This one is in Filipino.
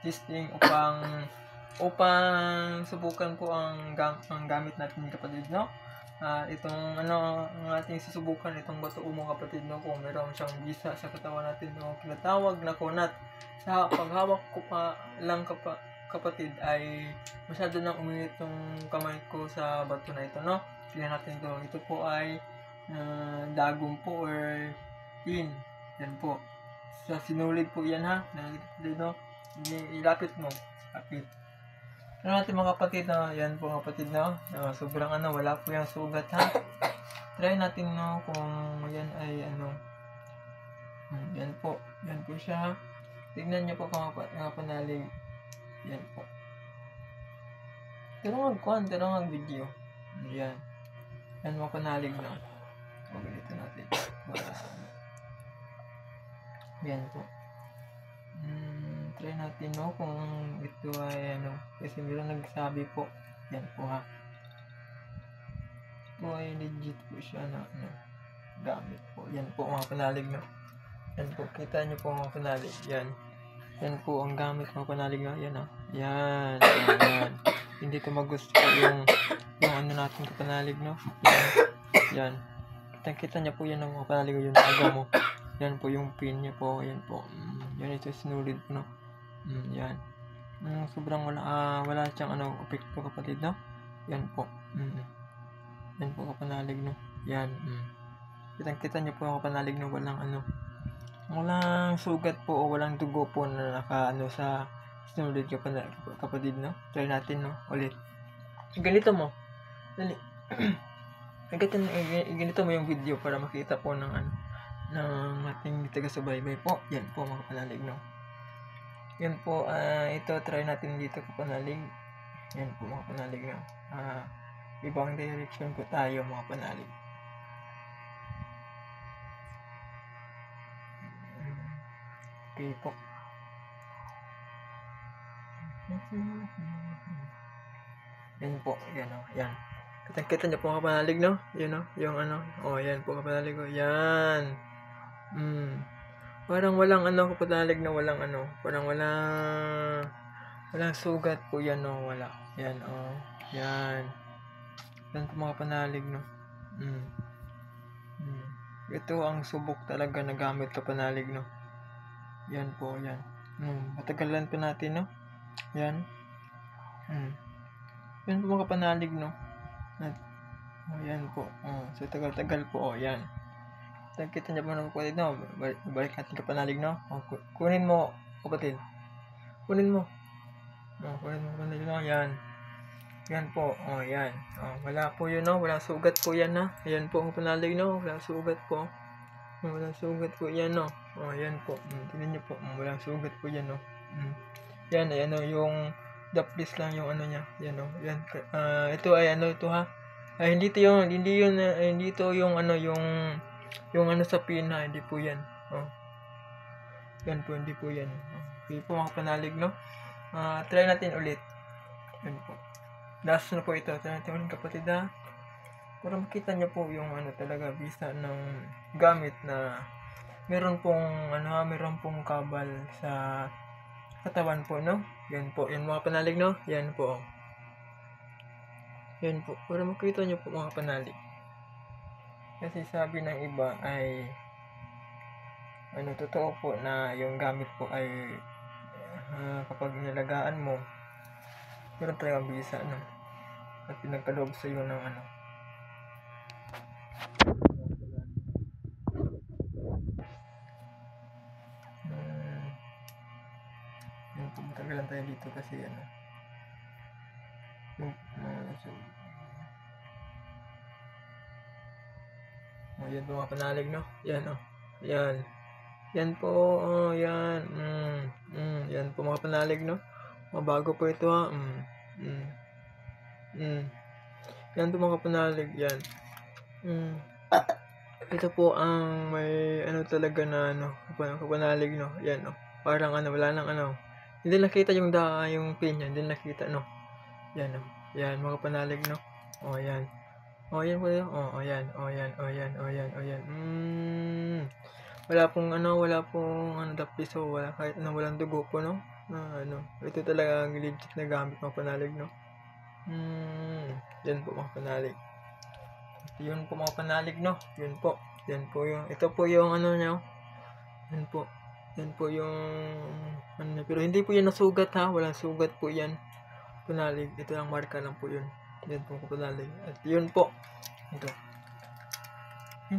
testing upang subukan po ang gamit natin kapatid, no? Itong ang ating susubukan, itong bato umo kapatid, no, kung meron siyang bisa sa katawan natin, no, tinatawag na kunat. Sa paghawak ko pa lang kapatid ay masyado nang uminit yung kamay ko sa bato na ito, no. Tingnan natin ito. Ito po ay dagong po or pin. Yan po. Sa sinulid po yan, ha. Nalagay, no. Ilapit mo. Lapit. Ano natin mga kapatid, no? Yan po mga kapatid, no? Sobrang wala po yung sugat, ha? Try natin, no, kung yan ay yan po siya, ha? Tignan nyo po mga panalig. Yan po. Pero mag-video. Yan mga panalig, no? Dito natin. Yan po. Try natin, no, kung ito ay kasi meron nagsabi po. Yan po, ha. Ito ay legit po siya na gamit po. Yan po mga panalig, no. Yan po, kita nyo po mga panalig. Yan po ang gamit mga panalig, no. Yan, ha. Yan. Hindi ko magusto yung natin kapanalig, no. Yan. Kita nyo po yan mga panalig, yung aga mo. Yan po yung pin niya po. Yan po. Yan ito sinulid po, no. Yan. Sobrang wala siyang epekto kapatid, no. Yan po. Yan po kapanalig, no. Yan. Kita nyo po ang kapanalig, no. Walang sugat po o walang dugo po na sa sinulid kapatid, no. Try natin, no, ulit. Ganito mo. Dali. Ganito mo yung video para makita po ng ating taga-subaybay po. Yan po mga kapanalig, no. Yan po, ito try natin dito kapanalig. Yan po mga kapanalig, no. Ibang direction po tayo mga kapanalig. Okay po. Yan po, yan o, yan. Kita niyo po mga kapanalig, no. Yan o, yung yan po kapanalig ko. Yan. Parang walang kapanalig na parang walang sugat po yan, no. Wala. Yan, yan. Yan po mga panalig, no. Ito ang subok talaga na gamit kapanalig, no. Yan po, yan. Matagalan po natin, no. Yan. Yan po mga panalig, no. Yan po. So tagal-tagal po, yan. Kita niyo po ng kapatid, no. Balik natin kapanalig, no. Kunin mo kapatid. Kunin mo kapanalig, no. Yan. Yan po. Yan. Wala po yun, no. Walang sugat po yan, ha. Yan po ang kapanalig, no. Walang sugat po. Walang sugat po yan, no. Yan po. Tingnan niyo po. Walang sugat po yan, no. Yan, ay yung daplis lang yung niya. Yan, no. Yan. Ito ay ito, ha. Hindi to yung sa pina, hindi po yan. Yan po, hindi po yan. Okay po mga panalig, no. Try natin ulit. Yan po. Last na po ito. Try natin ulit kapatid, ha. Para makita niyo po yung talaga bisa ng gamit na meron pong kabal sa katawan po, no. Yan po. Yan mga panalig, no. Yan po. Yan po. Para makita niyo po mga panalig. Kasi sabi ng iba ay totoo po na yung gamit po ay kapag nilalagaan mo meron talagang bisa, no, at pinagkaloob sa iyo ng yan po, matagalan tayo dito kasi yan po mga panalig, no. Yan yan. Yan po, yan. Yan po mga panalig, no. Mabago po ito, ha. Yan po mga panalig, yan. Ito po ang may talaga na kapanalig, no. Yan, parang wala nang hindi nakita yung pin niya, hindi nakita, no. Yan, yan mga panalig, no. Yan. Yan po yun. Yan. Yan. Wala pong dapis, so wala kahit walang dugo po, no. Ito talaga ang legit na gamit mga panalig, no? Yan po mga panalig. Yun po mga panalig, no? Yun po. Yan po yung, ito po yung ano nyo. Yan po. Yan po yung, ano, pero hindi po yan nasugat ha. Walang sugat po yan. Panalig. Ito ang marka lang po yun. Yan po mga panalig. At yun po. Ito.